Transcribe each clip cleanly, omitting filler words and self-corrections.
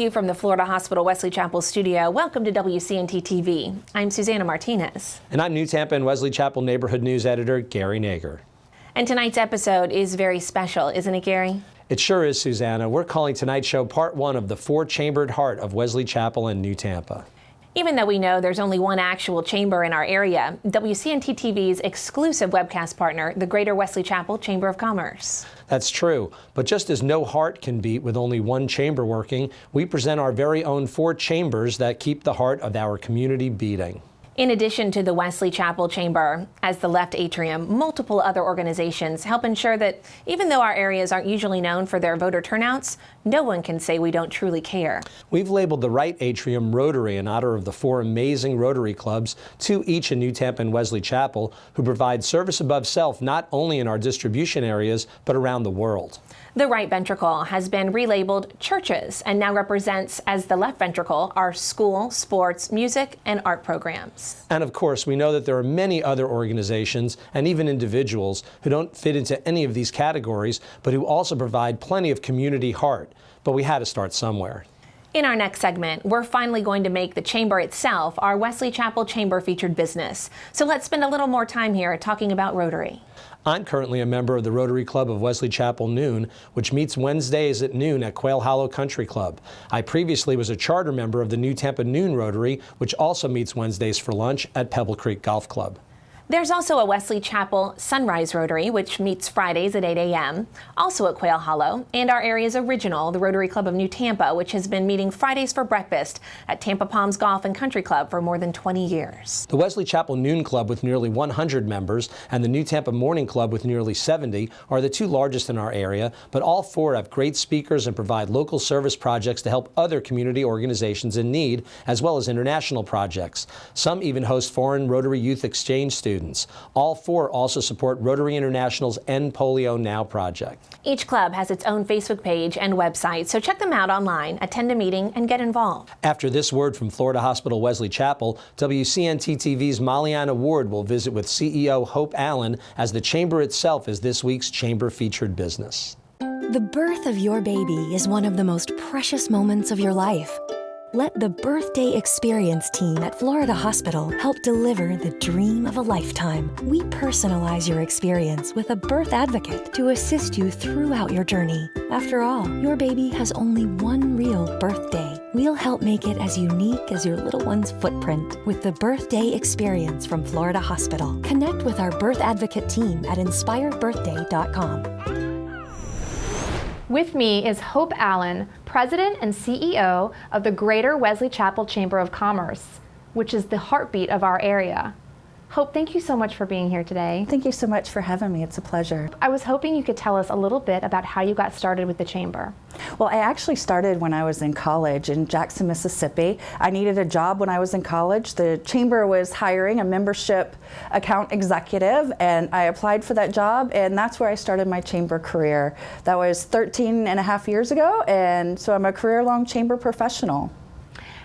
you from the Florida Hospital Wesley Chapel studio. Welcome to WCNT-tv. I'm Susanna Martinez. And I'm New Tampa and Wesley Chapel Neighborhood News Editor Gary Nager. And tonight's episode is very special, isn't it, Gary? It sure is, Susanna. We're calling tonight's show part one of the four-chambered heart of Wesley Chapel and New Tampa. Even though we know there's only one actual chamber in our area, WCNT-TV's exclusive webcast partner, the Greater Wesley Chapel Chamber of Commerce. That's true, but just as no heart can beat with only one chamber working, we present our very own four chambers that keep the heart of our community beating. In addition to the Wesley Chapel Chamber, as the left atrium, multiple other organizations help ensure that even though our areas aren't usually known for their voter turnouts, no one can say we don't truly care. We've labeled the right atrium Rotary in honor of the four amazing Rotary clubs, two each in New Tampa and Wesley Chapel, who provide service above self not only in our distribution areas, but around the world. The right ventricle has been relabeled churches and now represents, as the left ventricle, our school, sports, music, and art programs. And of course, we know that there are many other organizations and even individuals who don't fit into any of these categories, but who also provide plenty of community heart. But we had to start somewhere. In our next segment, we're finally going to make the chamber itself our Wesley Chapel Chamber featured business. So let's spend a little more time here talking about Rotary. I'm currently a member of the Rotary Club of Wesley Chapel Noon, which meets Wednesdays at noon at Quail Hollow Country Club. I previously was a charter member of the New Tampa Noon Rotary, which also meets Wednesdays for lunch at Pebble Creek Golf Club. There's also a Wesley Chapel Sunrise Rotary, which meets Fridays at 8 a.m., also at Quail Hollow, and our area's original, the Rotary Club of New Tampa, which has been meeting Fridays for breakfast at Tampa Palms Golf and Country Club for more than 20 years. The Wesley Chapel Noon Club, with nearly 100 members, and the New Tampa Morning Club, with nearly 70, are the two largest in our area, but all four have great speakers and provide local service projects to help other community organizations in need, as well as international projects. Some even host foreign Rotary Youth Exchange students. All four also support Rotary International's End Polio Now project. Each club has its own Facebook page and website, so check them out online, attend a meeting, and get involved. After this word from Florida Hospital Wesley Chapel, WCNT-TV's Molly-Ann Ward will visit with CEO Hope Allen, as the chamber itself is this week's chamber featured business. The birth of your baby is one of the most precious moments of your life. Let the Birthday Experience team at Florida Hospital help deliver the dream of a lifetime. We personalize your experience with a birth advocate to assist you throughout your journey. After all, your baby has only one real birthday. We'll help make it as unique as your little one's footprint with the Birthday Experience from Florida Hospital. Connect with our birth advocate team at inspiredbirthday.com. With me is Hope Allen, President and CEO of the Greater Wesley Chapel Chamber of Commerce, which is the heartbeat of our area. Hope, thank you so much for being here today. Thank you so much for having me. It's a pleasure. I was hoping you could tell us a little bit about how you got started with the chamber. Well, I actually started when I was in college in Jackson, Mississippi. I needed a job when I was in college. The chamber was hiring a membership account executive, and I applied for that job, and that's where I started my chamber career. That was 13 and a half years ago, and so I'm a career-long chamber professional.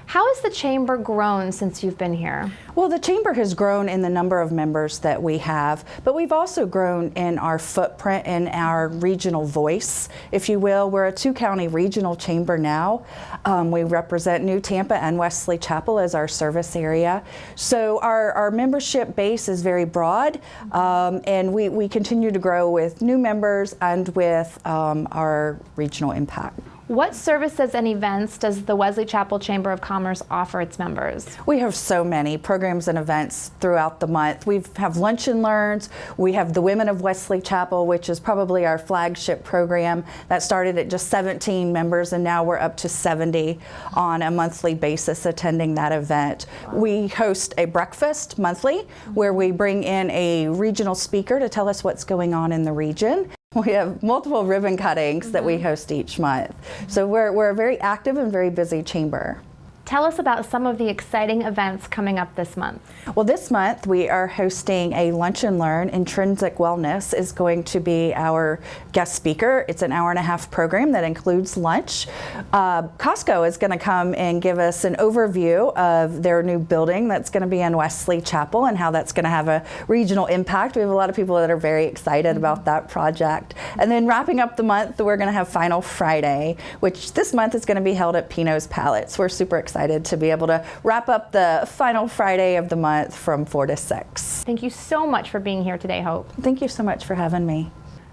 How has the chamber grown since you've been here? Well, the chamber has grown in the number of members that we have, but we've also grown in our footprint and our regional voice, if you will. We're a two-county regional chamber now. We represent New Tampa and Wesley Chapel as our service area. So our membership base is very broad, and we continue to grow with new members and with our regional impact. What services and events does the Wesley Chapel Chamber of Commerce offer its members? We have so many programs and events throughout the month. We have lunch and learns. We have the Women of Wesley Chapel, which is probably our flagship program that started at just 17 members, and now we're up to 70 on a monthly basis attending that event. We host a breakfast monthly where we bring in a regional speaker to tell us what's going on in the region. We have multiple ribbon cuttings that we host each month. So we're a very active and very busy chamber. Tell us about some of the exciting events coming up this month. Well, this month we are hosting a Lunch and Learn. Intrinsic Wellness is going to be our guest speaker. It's an hour-and-a-half program that includes lunch. Costco is going to come and give us an overview of their new building that's going to be in Wesley Chapel and how that's going to have a regional impact. We have a lot of people that are very excited about that project. And then wrapping up the month, we're going to have Final Friday, which this month is going to be held at Pino's Palace. We're super excited to be able to wrap up the final Friday of the month from 4 to 6. Thank you so much for being here today, Hope. Thank you so much for having me.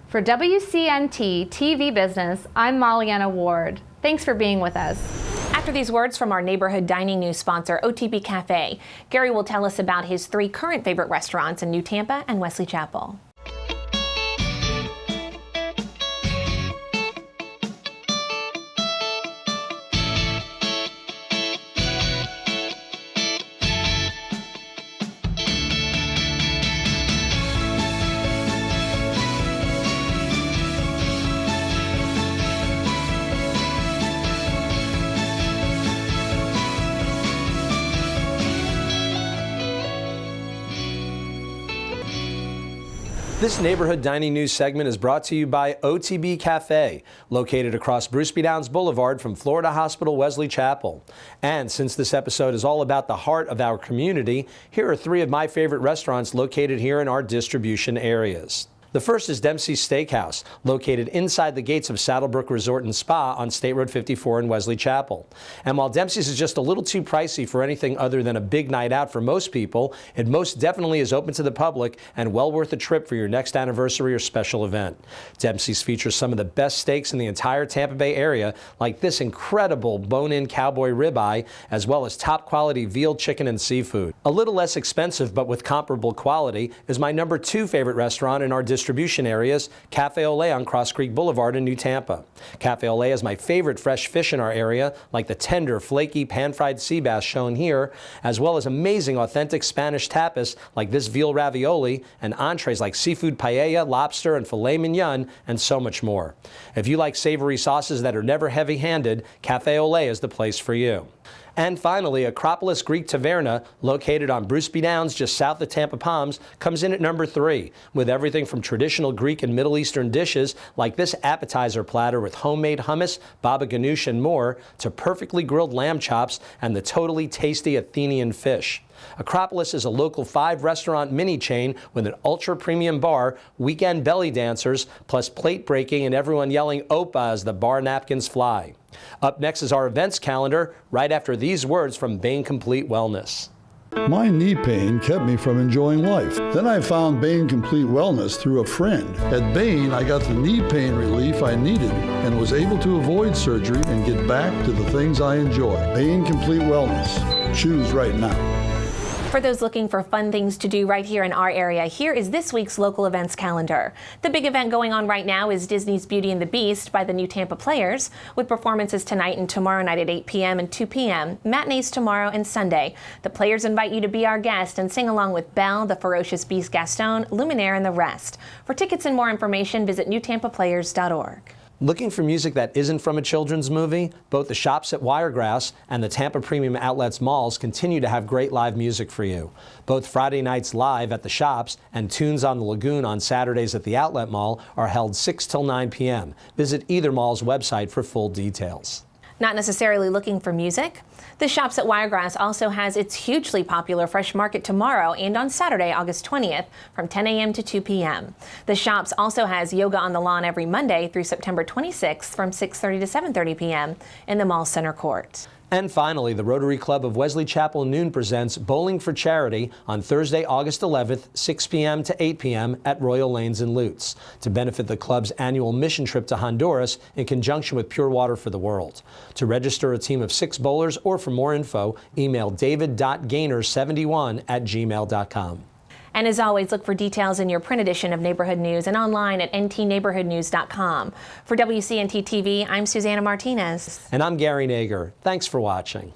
For WCNT-tv Business, I'm Molly-Anna Ward. Thanks for being with us. After these words from our neighborhood dining news sponsor, OTB Cafe, Gary will tell us about his 3 current favorite restaurants in New Tampa and Wesley Chapel. This neighborhood dining news segment is brought to you by OTB Cafe, located across Bruce B. Downs Boulevard from Florida Hospital, Wesley Chapel. And since this episode is all about the heart of our community, here are 3 of my favorite restaurants located here in our distribution areas. The first is Dempsey's Steakhouse, located inside the gates of Saddlebrook Resort and Spa on State Road 54 in Wesley Chapel. And while Dempsey's is just a little too pricey for anything other than a big night out for most people, it most definitely is open to the public and well worth a trip for your next anniversary or special event. Dempsey's features some of the best steaks in the entire Tampa Bay area, like this incredible bone-in cowboy ribeye, as well as top quality veal, chicken, and seafood. A little less expensive, but with comparable quality, is my number 2 favorite restaurant in our distribution areas, Cafe Olé on Cross Creek Boulevard in New Tampa. Cafe Olé is my favorite fresh fish in our area, like the tender, flaky, pan-fried sea bass shown here, as well as amazing authentic Spanish tapas like this veal ravioli, and entrees like seafood paella, lobster, and filet mignon, and so much more. If you like savory sauces that are never heavy-handed, Cafe Olé is the place for you. And finally, Acropolis Greek Taverna, located on Bruce B. Downs just south of Tampa Palms, comes in at number 3, with everything from traditional Greek and Middle Eastern dishes like this appetizer platter with homemade hummus, baba ganoush, and more, to perfectly grilled lamb chops and the totally tasty Athenian fish. Acropolis is a local 5-restaurant mini chain with an ultra-premium bar, weekend belly dancers, plus plate breaking and everyone yelling "Opa" as the bar napkins fly. Up next is our events calendar, right after these words from Bain Complete Wellness. My knee pain kept me from enjoying life. Then I found Bain Complete Wellness through a friend. At Bain, I got the knee pain relief I needed and was able to avoid surgery and get back to the things I enjoy. Bain Complete Wellness. Choose right now. For those looking for fun things to do right here in our area, here is this week's local events calendar. The big event going on right now is Disney's Beauty and the Beast by the New Tampa Players, with performances tonight and tomorrow night at 8 p.m. and 2 p.m., matinees tomorrow and Sunday. The Players invite you to be our guest and sing along with Belle, the Ferocious Beast Gaston, Luminaire, and the rest. For tickets and more information, visit newtampaplayers.org. Looking for music that isn't from a children's movie? Both the shops at Wiregrass and the Tampa Premium Outlets malls continue to have great live music for you. Both Friday nights live at the shops and Tunes on the Lagoon on Saturdays at the Outlet Mall are held 6 till 9 p.m. Visit either mall's website for full details. Not necessarily looking for music? The Shops at Wiregrass also has its hugely popular Fresh Market tomorrow and on Saturday, August 20th from 10 a.m. to 2 p.m. The Shops also has Yoga on the Lawn every Monday through September 26th from 6:30 to 7:30 p.m. in the mall center court. And finally, the Rotary Club of Wesley Chapel Noon presents Bowling for Charity on Thursday, August 11th, 6 p.m. to 8 p.m. at Royal Lanes in Lutz, to benefit the club's annual mission trip to Honduras in conjunction with Pure Water for the World. To register a team of 6 bowlers or for more info, email david.gaynor71@gmail.com. And as always, look for details in your print edition of Neighborhood News and online at ntneighborhoodnews.com. For WCNT-TV, I'm Susanna Martinez. And I'm Gary Nager. Thanks for watching.